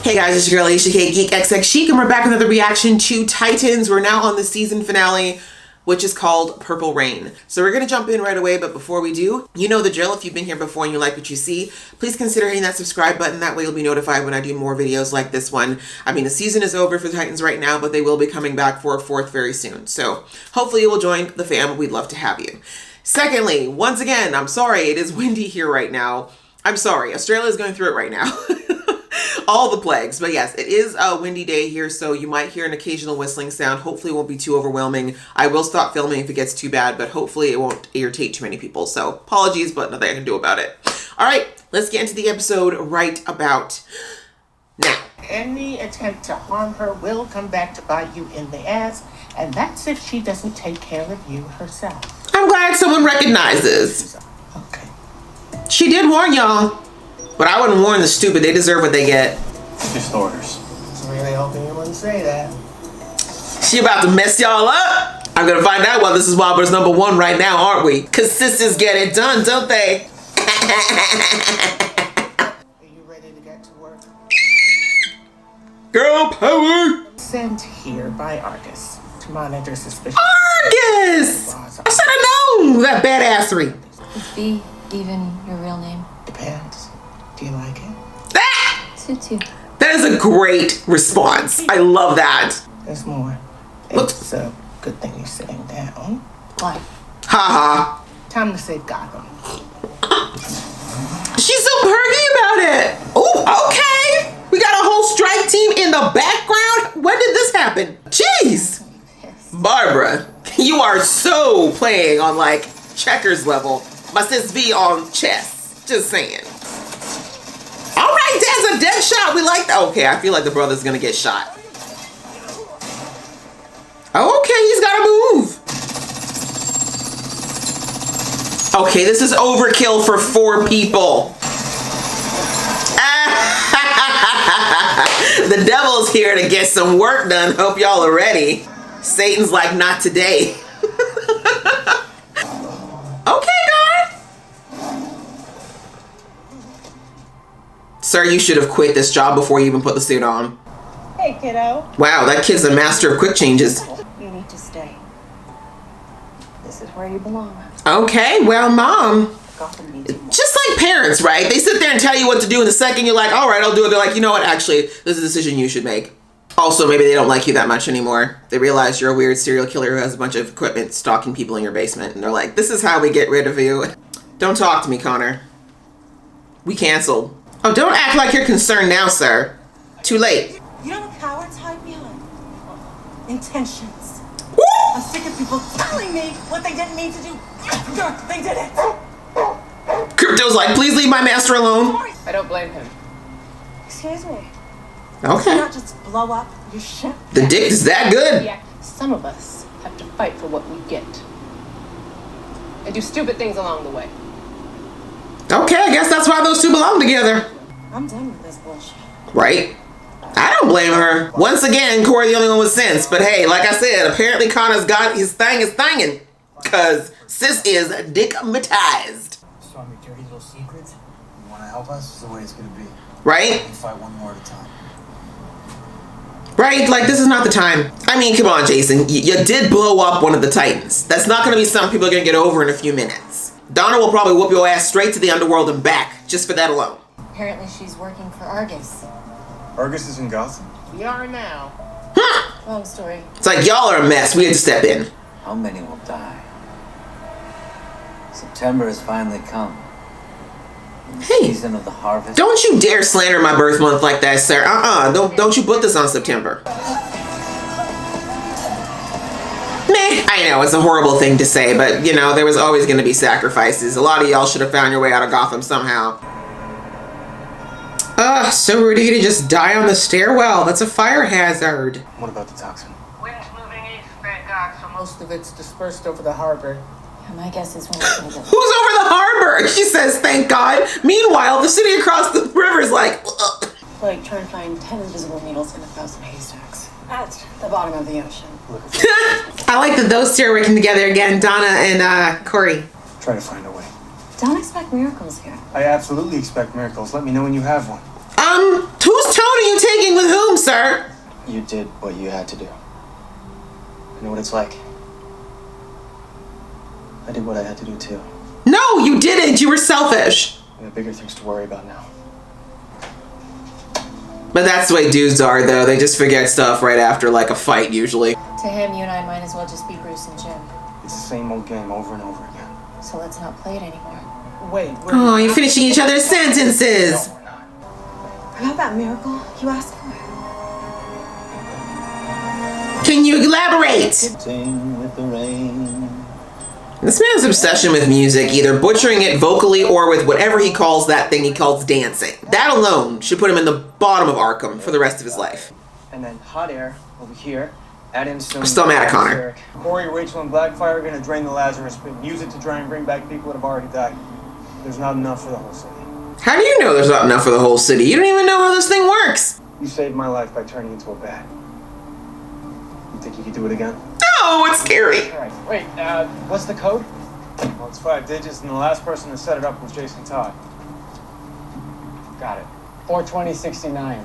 Hey guys, it's your girl Alicia K, Geek XX Chic, and we're back with another reaction to Titans. We're now on the season finale, which is called Purple Rain. So we're gonna jump in right away, but before we do, you know the drill. If you've been here before and you like what you see, please consider hitting that subscribe button. That way you'll be notified when I do more videos like this one. I mean, the season is over for the Titans right now, but they will be coming back for a fourth very soon. So hopefully you will join the fam. We'd love to have you. Secondly, once again, I'm sorry, it is windy here right now. I'm sorry, Australia is going through it right now. All the plagues. But yes, it is a windy day here, so you might hear an occasional whistling sound. Hopefully it won't be too overwhelming. I will stop filming if it gets too bad, but hopefully it won't irritate too many people. So apologies, but nothing I can do about it. All right, let's get into the episode right about now. Any attempt to harm her will come back to bite you in the ass, and that's if she doesn't take care of you herself. I'm glad someone recognizes. Okay. She did warn y'all. But I wouldn't warn the stupid. They deserve what they get. Just orders. I was really hoping you wouldn't say that. She about to mess y'all up. I'm gonna find out why this is Wildbird's #1 right now, aren't we? Cause sisters get it done, don't they? Are you ready to get to work? Girl power! Sent here by Argus to monitor suspicious. Argus! I should have known that badassery. Is B even your real name? Depends. Do you like it? Ah! Suits you. That is a great response. I love that. There's more. Look. It's a good thing you're sitting down. Why? Haha. Time to save Gotham. She's so perky about it. Oh, okay. We got a whole strike team in the background. When did this happen? Jeez. Barbara, you are so playing on like checkers level. My sis V on chess. Just saying. All right, that's a dead shot. We like that. Okay, I feel like the brother's gonna get shot. Okay, he's gotta move. Okay, this is overkill for 4 people. The devil's here to get some work done. Hope y'all are ready. Satan's like, not today. Okay, God. Sir, you should have quit this job before you even put the suit on. Hey, kiddo. Wow, that kid's a master of quick changes. You need to stay. This is where you belong. Okay, well, Mom. Gotham needs you. Just like parents, right? They sit there and tell you what to do, and the second you're like, all right, I'll do it. They're like, you know what? Actually, this is a decision you should make. Also, maybe they don't like you that much anymore. They realize you're a weird serial killer who has a bunch of equipment stalking people in your basement. And they're like, this is how we get rid of you. Don't talk to me, Connor. We canceled. Oh, don't act like you're concerned now, sir. Too late. You know what cowards hide behind? Intentions. Woo! I'm sick of people telling me what they didn't mean to do after they did it. Crypto's like, please leave my master alone. I don't blame him. Excuse me. Okay. Not just blow up your ship. The dick is that good. Yeah, some of us have to fight for what we get. And do stupid things along the way. Okay, I guess that's why those two belong together. I'm done with this bullshit. Right? I don't blame her. Once again, Corey the only one with sense. But hey, like I said, apparently Connor's got his thing is thinging. Because sis is dickmatized. So I'm your dirty little secrets. You want to help us? This is the way it's going to be. Right? We fight one more at a time. Right? Like, this is not the time. I mean, come on, Jason. You did blow up one of the Titans. That's not going to be something people are going to get over in a few minutes. Donna will probably whoop your ass straight to the underworld and back, just for that alone. Apparently she's working for Argus. Argus is in Gotham. We are now. Long story. It's like, y'all are a mess. We had to step in. How many will die? September has finally come. The Hey, season of the harvest. don't you dare slander my birth month like that, sir. Don't you put this on September. Meh. I know, it's a horrible thing to say, but, you know, there was always going to be sacrifices. A lot of y'all should have found your way out of Gotham somehow. So ready to just die on the stairwell. That's a fire hazard. What about the toxin? Wind's moving east, thank God, so most of it's dispersed over the harbor. Yeah, my guess is when it's gonna go. Who's over the harbor? She says, thank God. Meanwhile, the city across the river is like, ugh. Like trying to find 10 invisible needles in 1,000 haystacks. At the bottom of the ocean. I like that those two are working together again, Donna and Corey. Try to find a way. Don't expect miracles here. I absolutely expect miracles. Let me know when you have one. Who's Whose tone are you taking with whom, sir? You did what you had to do. I know what it's like. I did what I had to do too. No, you didn't. You were selfish. We have bigger things to worry about now. But that's the way dudes are, though. They just forget stuff right after, like, a fight, usually. To him, you and I might as well just be Bruce and Jim. It's the same old game over and over again. So let's not play it anymore. Wait, Oh, you're finishing each other's sentences. No, we're not. About that miracle you asked for. Can you elaborate? Sing with the rain. This man's obsession with music, either butchering it vocally or with whatever he calls that thing he calls dancing. That alone should put him in the bottom of Arkham for the rest of his life. And then hot air over here. Add in some. I'm still mad at Connor. Corey, Rachel, and Blackfire are gonna drain the Lazarus pit and use it to try and bring back people that have already died. There's not enough for the whole city. How do you know there's not enough for the whole city? You don't even know how this thing works. You saved my life by turning into a bat. You think you could do it again? No, it's scary. Alright, wait, what's the code? Well, it's 5 digits, and the last person to set it up was Jason Todd. Got it. 42069.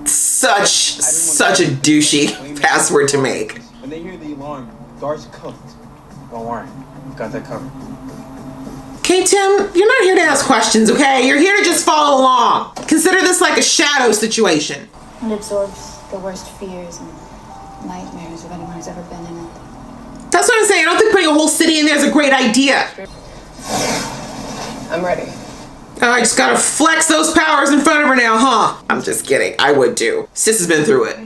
Such a douchey password to make. When they hear the alarm, Dar's cooked. Don't worry, we've got that covered. Okay, Tim, you're not here to ask questions, okay? You're here to just follow along. Consider this like a shadow situation. It absorbs the worst fears and nightmares of anyone who's ever been in it. That's what I'm saying. I don't think putting a whole city in there is a great idea. I'm ready. Oh, I just gotta flex those powers in front of her now, huh? I'm just kidding. I would too. Sis has been through it.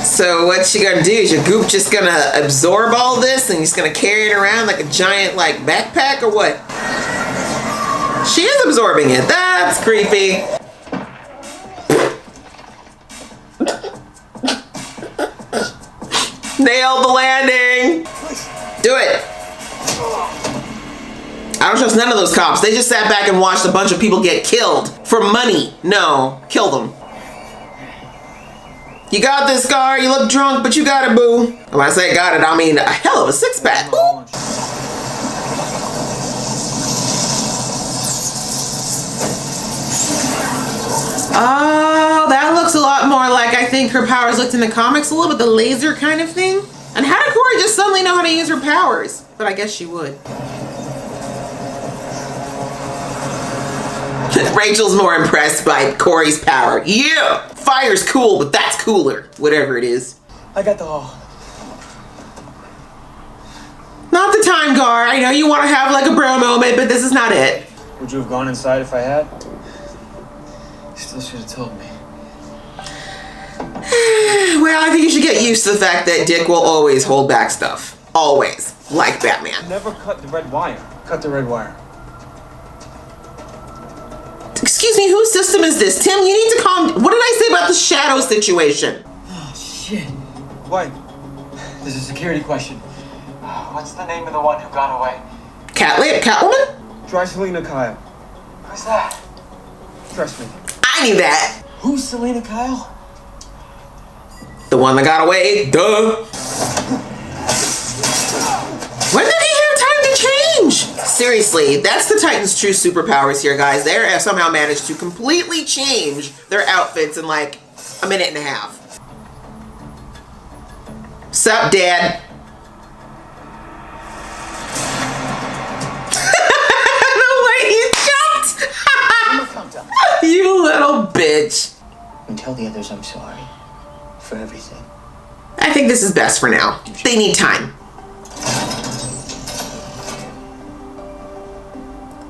So what's she gonna do? Is your goop just gonna absorb all this and just gonna carry it around like a giant like backpack or what? She is absorbing it. That's creepy. Nailed the landing. Do it. I don't trust none of those cops. They just sat back and watched a bunch of people get killed for money. No, kill them. You got this, Scar. You look drunk, but you got it, boo. And when I say got it, I mean a hell of a six-pack. Ooh. Oh, that looks a lot more like I think her powers looked in the comics a little bit, the laser kind of thing. And how did Corey just suddenly know how to use her powers? But I guess she would. Rachel's more impressed by Corey's power. Yeah, fire's cool, but that's cooler. Whatever it is. I got the hole. Not the time, Gar. I know you want to have like a bro moment, but this is not it. Would you have gone inside if I had? You still should have told me. Well, I think you should get used to the fact that Dick will always hold back stuff. Always. Like Batman. Never cut the red wire. Cut the red wire. Excuse me, whose system is this? Tim, you need to calm. What did I say about the shadow situation? Oh, shit. What? There's a security question. What's the name of the one who got away? Catwoman? Try Selena Kyle. Who's that? Trust me. I knew that. Who's Selena Kyle? The one that got away. Duh. When did he have time to change? Seriously, that's the Titans' true superpowers here, guys. They have somehow managed to completely change their outfits in like a minute and a half. Sup, Dad? The way he jumped! You little bitch. And tell the others I'm sorry for everything. I think this is best for now. They need time.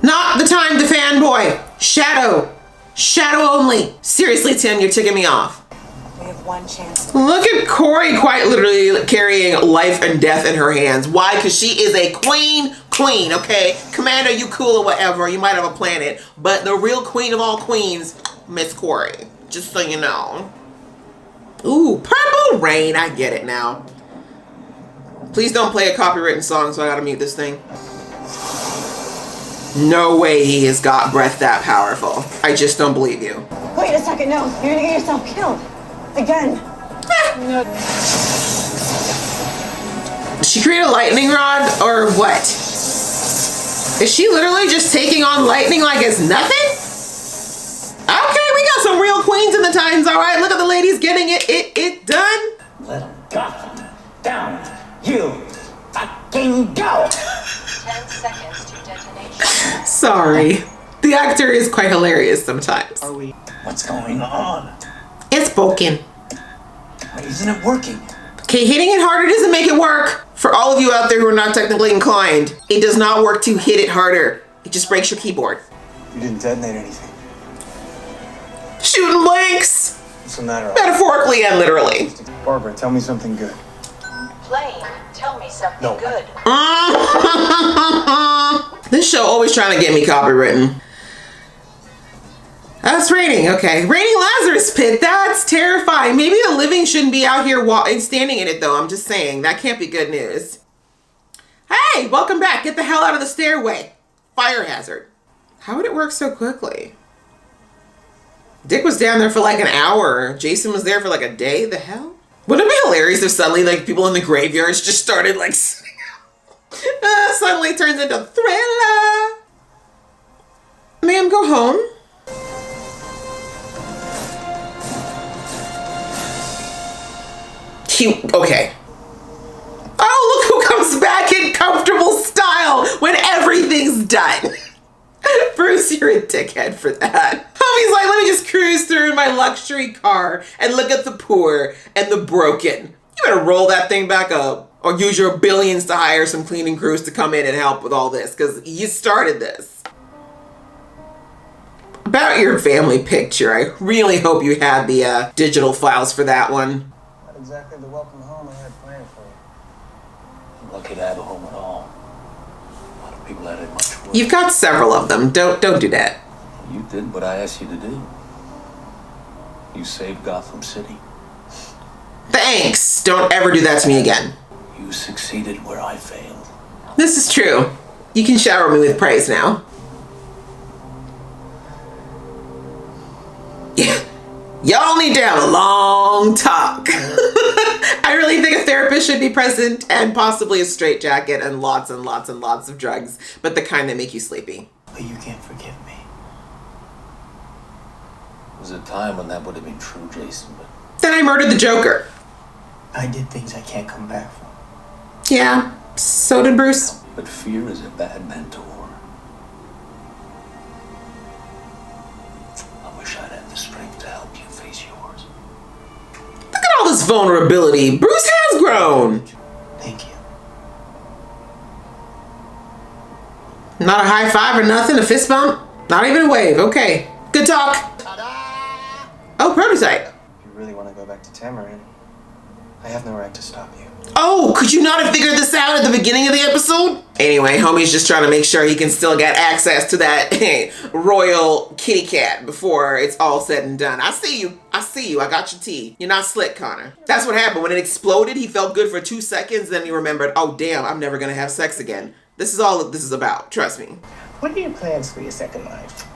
Not the time to fanboy. Shadow. Shadow only. Seriously, Tim, you're ticking me off. We have one chance. Look at Corey quite literally carrying life and death in her hands. Why? Because she is a queen, okay? Commander, you cool or whatever. You might have a planet. But the real queen of all queens, Miss Corey. Just so you know. Ooh, Purple Rain. I get it now. Please don't play a copywritten song, so I gotta mute this thing. No way he has got breath that powerful. I just don't believe you. Wait a second, no. You're gonna get yourself killed. Again. Did she create a lightning rod or what? Is she literally just taking on lightning like it's nothing? queens in the Titans, all right? Look at the ladies getting it done. Let them Gotham down. You fucking go. 10 seconds to detonation. Sorry. The actor is quite hilarious sometimes. Are we? What's going on? It's broken. Why isn't it working? Okay, hitting it harder doesn't make it work. For all of you out there who are not technically inclined, it does not work to hit it harder. It just breaks your keyboard. You didn't detonate anything. Shooting blanks! What's the matter? Metaphorically and literally. Barbara, tell me something good. Flame, tell me something good. This show always trying to get me copywritten. That's raining, okay. Raining Lazarus Pit, that's terrifying. Maybe the living shouldn't be out here standing in it though, I'm just saying. That can't be good news. Hey, welcome back. Get the hell out of the stairway. Fire hazard. How would it work so quickly? Dick was down there for like an hour. Jason was there for like a day. The hell? Wouldn't it be hilarious if suddenly like people in the graveyards just started like suddenly turns into Thriller. Ma'am, go home. Okay. Oh, look who comes back in comfortable style when everything's done. Bruce, you're a dickhead for that. Homie's like, let me just cruise through in my luxury car and look at the poor and the broken. You better roll that thing back up or use your billions to hire some cleaning crews to come in and help with all this because you started this. About your family picture, I really hope you had the digital files for that one. Not exactly the welcome home I had planned for you. I'm lucky to have a home at all. A lot of people had it much worse. You've got several of them. Don't do that. You did what I asked you to do. You saved Gotham City. Thanks. Don't ever do that to me again. You succeeded where I failed. This is true. You can shower me with praise now. Yeah. Y'all need to have a long talk. I really think a therapist should be present and possibly a straitjacket and lots and lots and lots of drugs, but the kind that make you sleepy. But you can't forgive me. There was a time when that would have been true, Jason, but Then I murdered the Joker. I did things I can't come back from. Yeah, so did Bruce. But fear is a bad mentor. I wish I'd had the strength to help you face yours. Look at all this vulnerability. Bruce has grown. Thank you. Not a high five or nothing, a fist bump, not even a wave. Okay, good talk. Oh, prototype. If you really want to go back to Tamarin, I have no right to stop you. Oh, could you not have figured this out at the beginning of the episode? Anyway, homie's just trying to make sure he can still get access to that royal kitty cat before it's all said and done. I see you. I got your tea. You're not slick, Connor. That's what happened. When it exploded, he felt good for 2 seconds. Then he remembered, oh, damn, I'm never going to have sex again. This is all that this is about. Trust me. What are your plans for your second life?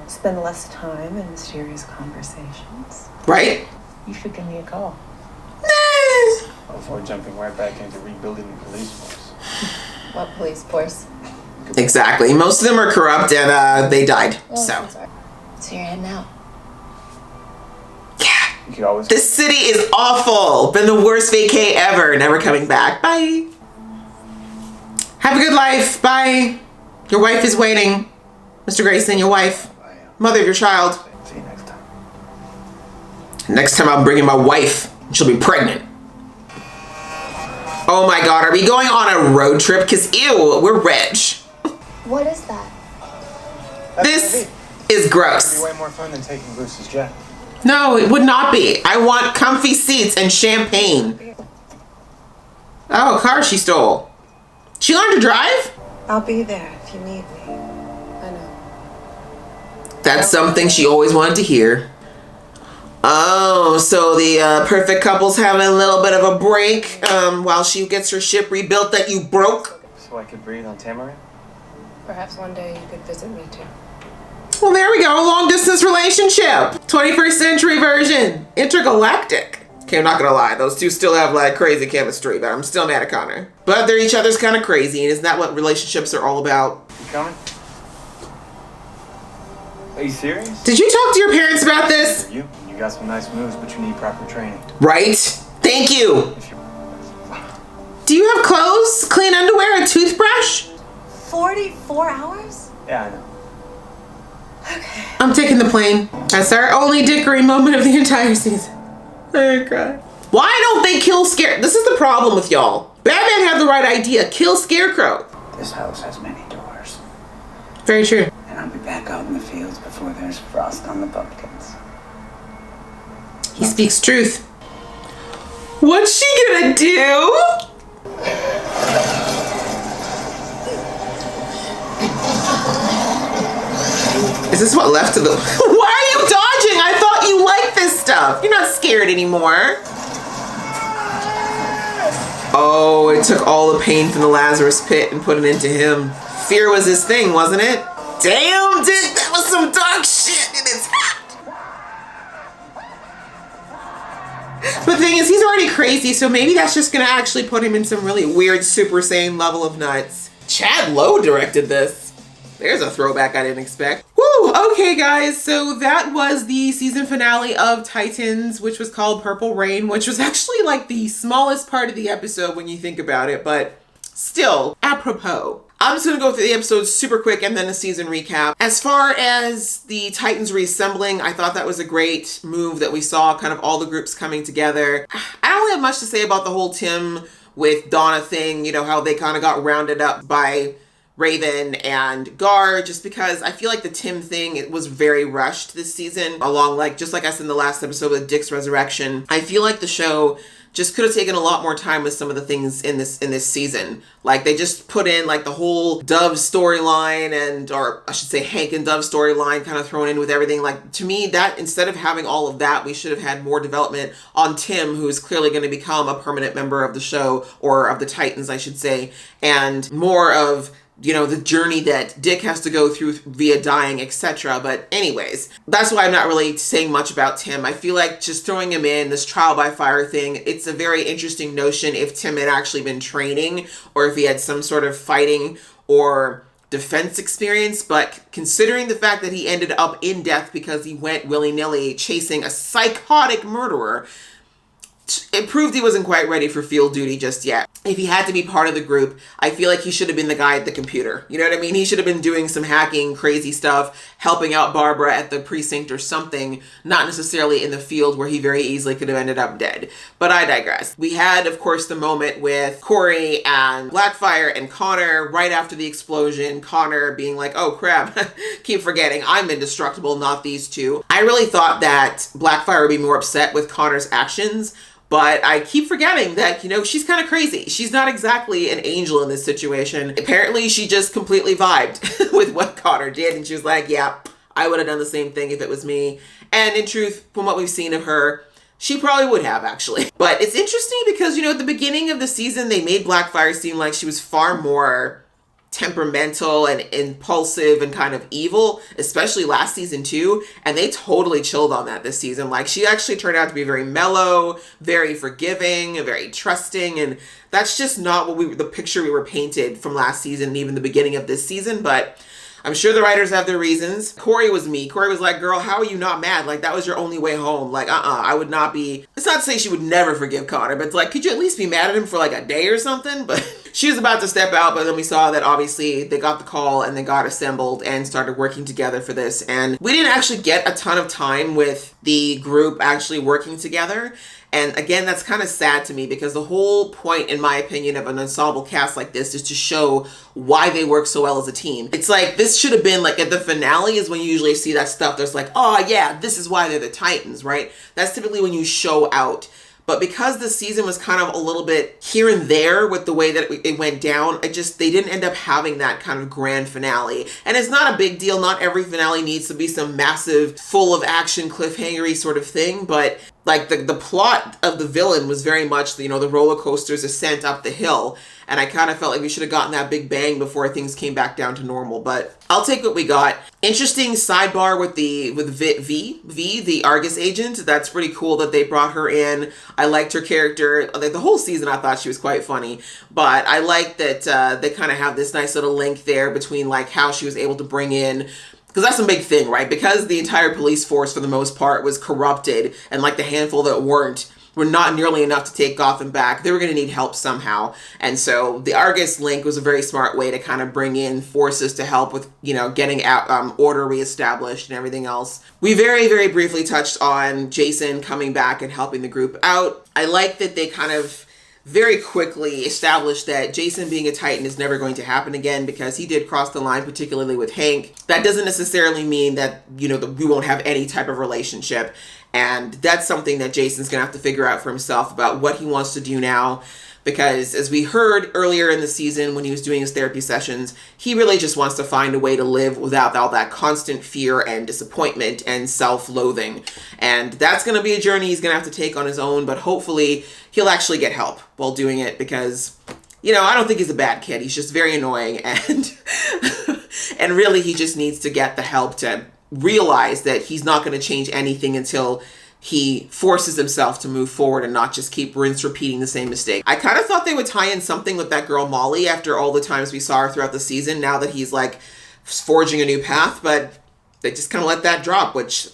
Spend less time in mysterious conversations. Right? You should give me a call. Before jumping right back into rebuilding the police force. What police force? Exactly. Most of them are corrupt and they died. Oh, So sorry. So you're heading out. yeah. You could always. This city is awful. Been the worst vacay ever. Never coming back. Bye. Have a good life. Bye. Your wife is waiting. Mr. Grayson, your wife. Mother of your child. See you next time. Next time I'm bringing my wife. She'll be pregnant. Oh my God, are we going on a road trip? Because ew, we're rich. What is that? This is gross. It'd be way more fun than taking Bruce's jet. No, it would not be. I want comfy seats and champagne. Oh, a car she stole. She learned to drive? I'll be there if you need me. I know. That's something she always wanted to hear. Oh, so the perfect couple's having a little bit of a break while she gets her ship rebuilt that you broke. So I could breathe on Tamarin? Perhaps one day you could visit me too. Well, there we go. Long distance relationship. 21st century version. Intergalactic. Okay, I'm not gonna lie. Those two still have like crazy chemistry, but I'm still mad at Connor. But they're each other's kind of crazy, and isn't that what relationships are all about? You coming? Are you serious? Did you talk to your parents about this? You got some nice moves, but you need proper training. Right? Thank you. Do you have clothes, clean underwear, a toothbrush? 44 hours? Yeah, I know. I'm taking the plane. That's our only dickery moment of the entire season. Oh, God. Why don't they kill Scare? This is the problem with y'all. Batman had the right idea. Kill Scarecrow. This house has many doors. Very true. And I'll be back out in the fields before there's frost on the pumpkins. He speaks truth. What's she gonna do? Is this what left of the... Why are you dodging? I thought you liked this stuff. You're not scared anymore. Oh, it took all the pain from the Lazarus pit and put it into him. Fear was his thing, wasn't it? Damn, Dick, that was some dark shit in his hat. But the thing is, he's already crazy, so maybe that's just gonna actually put him in some really weird Super Saiyan level of nuts. Chad Lowe directed this. There's a throwback I didn't expect. Woo! Okay, guys, so that was the season finale of Titans, which was called Purple Rain, which was actually like the smallest part of the episode when you think about it, but still, apropos. I'm just gonna go through the episodes super quick and then a season recap. As far as the Titans reassembling, I thought that was a great move that we saw, kind of all the groups coming together. I don't have much to say about the whole Tim with Donna thing, you know, how they kind of got rounded up by Raven and Gar, just because I feel like the Tim thing, it was very rushed this season, along like, just like I said in the last episode with Dick's resurrection. I feel like the show just could have taken a lot more time with some of the things in this season. Like they just put in like the whole Dove storyline or I should say Hank and Dove storyline kind of thrown in with everything. Like to me, that instead of having all of that, we should have had more development on Tim, who is clearly going to become a permanent member of the show, or of the Titans, I should say, and more of, you know, the journey that Dick has to go through via dying, etc. But anyways, that's why I'm not really saying much about Tim. I feel like just throwing him in this trial by fire thing, it's a very interesting notion if Tim had actually been training or if he had some sort of fighting or defense experience. But considering the fact that he ended up in death because he went willy-nilly chasing a psychotic murderer, it proved he wasn't quite ready for field duty just yet. If he had to be part of the group, I feel like he should have been the guy at the computer. You know what I mean? He should have been doing some hacking, crazy stuff, helping out Barbara at the precinct or something, not necessarily in the field where he very easily could have ended up dead. But I digress. We had, of course, the moment with Corey and Blackfire and Connor right after the explosion. Connor being like, oh crap, keep forgetting, I'm indestructible, not these two. I really thought that Blackfire would be more upset with Connor's actions, but I keep forgetting that, you know, she's kind of crazy. She's not exactly an angel in this situation. Apparently, she just completely vibed with what Connor did. And she was like, yeah, I would have done the same thing if it was me. And in truth, from what we've seen of her, she probably would have, actually. But it's interesting because, you know, at the beginning of the season, they made Blackfire seem like she was far more temperamental and impulsive and kind of evil, especially last season too, and they totally chilled on that this season. Like she actually turned out to be very mellow, very forgiving, very trusting, and that's just not what the picture we were painted from last season and even the beginning of this season. But I'm sure the writers have their reasons. Corey was me. Corey was like, girl, how are you not mad? Like, that was your only way home. Like, I would not be... It's not to say she would never forgive Connor, but it's like, could you at least be mad at him for like a day or something? But she was about to step out, but then we saw that obviously they got the call and they got assembled and started working together for this. And we didn't actually get a ton of time with the group actually working together. And again, that's kind of sad to me because the whole point, in my opinion, of an ensemble cast like this is to show why they work so well as a team. It's like, this should have been like at the finale is when you usually see that stuff. There's like, oh yeah, this is why they're the Titans, right? That's typically when you show out. But because the season was kind of a little bit here and there with the way that it went down, they didn't end up having that kind of grand finale. And it's not a big deal. Not every finale needs to be some massive, full of action, cliffhangery sort of thing. But like the plot of the villain was very much, you know, the roller coaster's ascent up the hill. And I kind of felt like we should have gotten that big bang before things came back down to normal. But I'll take what we got. Interesting sidebar with V, the Argus agent. That's pretty cool that they brought her in. I liked her character. The whole season I thought she was quite funny. But I like that they kind of have this nice little link there between like how she was able to bring in Because that's a big thing, right? Because the entire police force, for the most part, was corrupted, and like the handful that weren't, were not nearly enough to take Gotham back. They were going to need help somehow. And so the Argus link was a very smart way to kind of bring in forces to help with, you know, getting out, order reestablished and everything else. We very, very briefly touched on Jason coming back and helping the group out. I like that they kind of very quickly established that Jason being a Titan is never going to happen again, because he did cross the line, particularly with Hank. That doesn't necessarily mean that, you know, that we won't have any type of relationship. And that's something that Jason's gonna have to figure out for himself about what he wants to do now. Because as we heard earlier in the season when he was doing his therapy sessions, he really just wants to find a way to live without all that constant fear and disappointment and self-loathing. And that's going to be a journey he's going to have to take on his own, but hopefully he'll actually get help while doing it, because, you know, I don't think he's a bad kid. He's just very annoying, and and really he just needs to get the help to realize that he's not going to change anything until he forces himself to move forward and not just keep repeating the same mistake. I kind of thought they would tie in something with that girl Molly after all the times we saw her throughout the season, now that he's like forging a new path, but they just kind of let that drop, which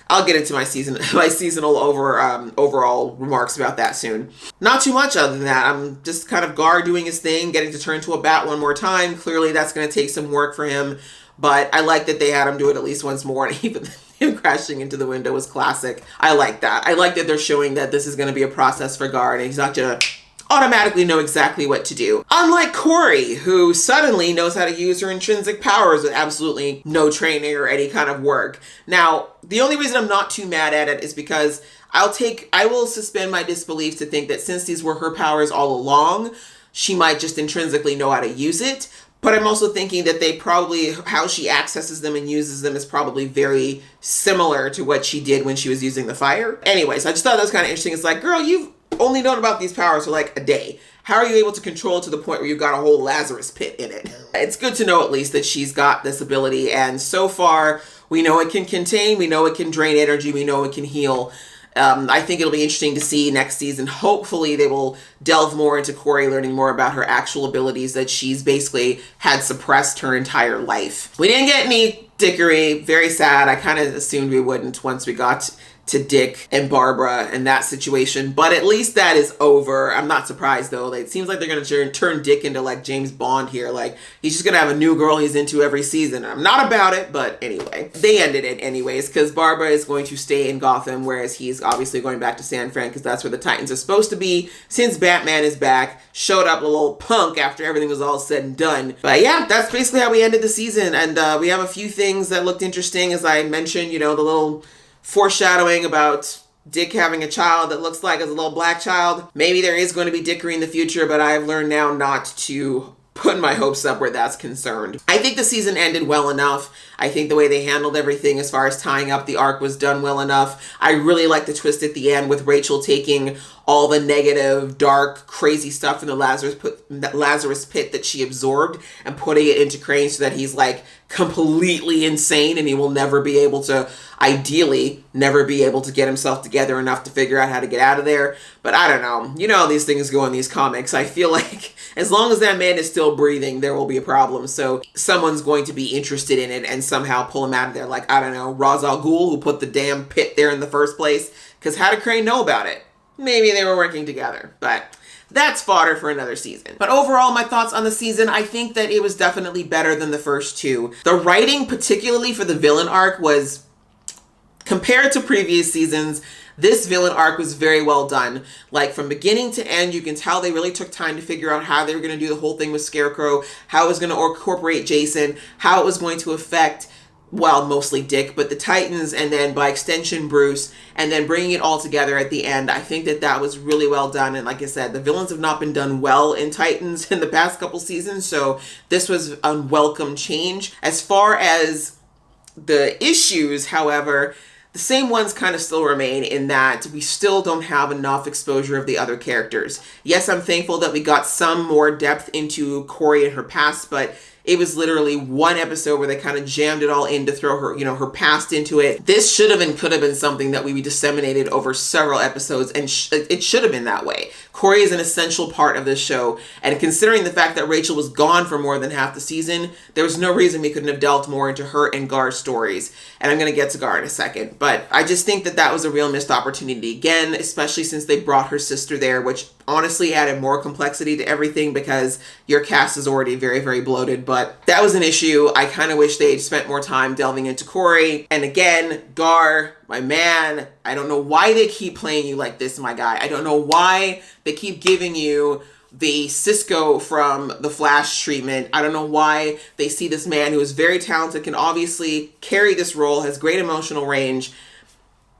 I'll get into my seasonal overall remarks about that soon. Not too much other than that. I'm just kind of Gar doing his thing, getting to turn to a bat one more time. Clearly that's going to take some work for him, but I like that they had him do it at least once more, and even him crashing into the window was classic. I like that. I like that they're showing that this is going to be a process for Gar, and he's not going to automatically know exactly what to do. Unlike Corey, who suddenly knows how to use her intrinsic powers with absolutely no training or any kind of work. Now, the only reason I'm not too mad at it is because I will suspend my disbelief to think that since these were her powers all along, she might just intrinsically know how to use it. But I'm also thinking that how she accesses them and uses them is probably very similar to what she did when she was using the fire. Anyways, I just thought that was kind of interesting. It's like, girl, you've only known about these powers for like a day. How are you able to control it to the point where you've got a whole Lazarus pit in it? It's good to know at least that she's got this ability. And so far, we know it can contain, we know it can drain energy, we know it can heal. I think it'll be interesting to see next season. Hopefully they will delve more into Corey, learning more about her actual abilities that she's basically had suppressed her entire life. We didn't get any Dickory. Very sad. I kind of assumed we wouldn't once we got to Dick and Barbara and that situation, but at least that is over. I'm not surprised though. It seems like they're going to turn Dick into like James Bond here. Like he's just going to have a new girl he's into every season. I'm not about it, but anyway, they ended it anyways, because Barbara is going to stay in Gotham, whereas he's obviously going back to San Fran, because that's where the Titans are supposed to be, since Batman is back, showed up a little punk after everything was all said and done. But yeah, that's basically how we ended the season. And we have a few things that looked interesting. As I mentioned, you know, the little foreshadowing about Dick having a child that looks like a little black child. Maybe there is going to be Dickory in the future, but I've learned now not to put my hopes up where that's concerned. I think the season ended well enough. I think the way they handled everything as far as tying up the arc was done well enough. I really like the twist at the end with Rachel taking all the negative, dark, crazy stuff in the Lazarus pit that she absorbed and putting it into Crane so that he's like completely insane and he will never be able to, ideally, never be able to get himself together enough to figure out how to get out of there. But I don't know. You know how these things go in these comics. I feel like as long as that man is still breathing, there will be a problem. So someone's going to be interested in it and somehow pull him out of there. Like, I don't know, Ra's al Ghul, who put the damn pit there in the first place. Because how did Crane know about it? Maybe they were working together, but that's fodder for another season. But overall, my thoughts on the season, I think that it was definitely better than the first two. The writing, particularly for the villain arc, was, compared to previous seasons, this villain arc was very well done. Like from beginning to end, you can tell they really took time to figure out how they were going to do the whole thing with Scarecrow, how it was going to incorporate Jason, how it was going to affect, well, mostly Dick, but the Titans, and then by extension Bruce, and then bringing it all together at the end. I think that that was really well done. And like I said, the villains have not been done well in Titans in the past couple seasons, so this was a unwelcome change. As far as the issues, however, the same ones kind of still remain in that we still don't have enough exposure of the other characters. Yes, I'm thankful that we got some more depth into Corey and her past, but It was literally one episode where they kind of jammed it all in to throw her, her past into it. This should have and could have been something that we disseminated over several episodes, and it should have been that way. Corey is an essential part of this show, and considering the fact that Rachel was gone for more than half the season, there was no reason we couldn't have delved more into her and Gar's stories. And I'm going to get to Gar in a second, but I just think that was a real missed opportunity again, especially since they brought her sister there, which honestly added more complexity to everything because your cast is already very, very bloated. But that was an issue. I kind of wish they'd spent more time delving into Corey. And again, Gar, my man, I don't know why they keep playing you like this, my guy. I don't know why they keep giving you the Cisco from the Flash treatment. I don't know why they see this man who is very talented, can obviously carry this role, has great emotional range.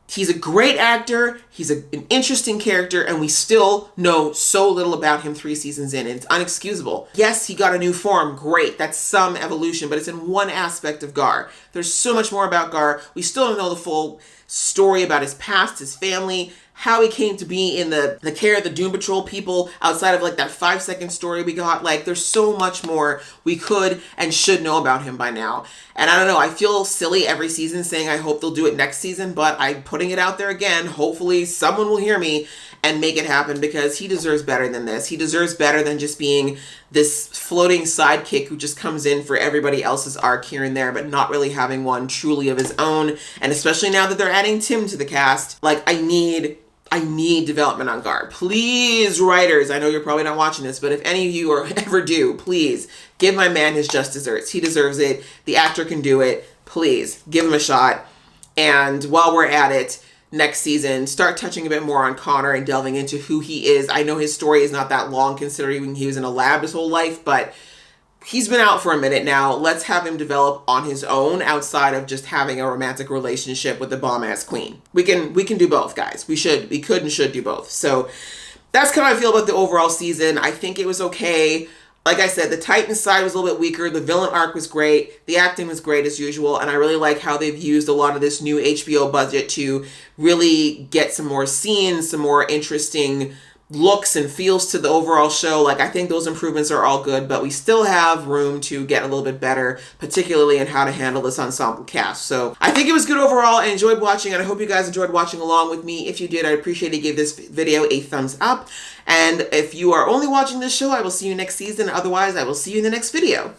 He's a great actor, he's an interesting character, and we still know so little about him 3 seasons in, and it's unexcusable. Yes, he got a new form, great, that's some evolution, but it's in one aspect of Gar. There's so much more about Gar. We still don't know the full story about his past, his family, how he came to be in the care of the Doom Patrol people outside of like that 5-second story we got. Like, there's so much more we could and should know about him by now. And I don't know, I feel silly every season saying I hope they'll do it next season, but I'm putting it out there again. Hopefully someone will hear me and make it happen, because he deserves better than this. He deserves better than just being this floating sidekick who just comes in for everybody else's arc here and there, but not really having one truly of his own. And especially now that they're adding Tim to the cast, like, I need development on Gar. Please, writers, I know you're probably not watching this, but if any of you ever do, please give my man his just desserts. He deserves it. The actor can do it. Please give him a shot. And while we're at it, next season, start touching a bit more on Connor and delving into who he is. I know his story is not that long considering he was in a lab his whole life, but he's been out for a minute now. Let's have him develop on his own outside of just having a romantic relationship with the bomb-ass queen. We can do both, guys. We could and should do both. So that's kind of how I feel about the overall season. I think it was okay. Like I said, the Titans side was a little bit weaker. The villain arc was great. The acting was great as usual. And I really like how they've used a lot of this new HBO budget to really get some more scenes, some more interesting looks and feels to the overall show. Like, I think those improvements are all good, but we still have room to get a little bit better, particularly in how to handle this ensemble cast. So I think it was good overall. I enjoyed watching, and I hope you guys enjoyed watching along with me. If you did, I'd appreciate it. Give this video a thumbs up. And if you are only watching this show, I will see you next season. Otherwise, I will see you in the next video.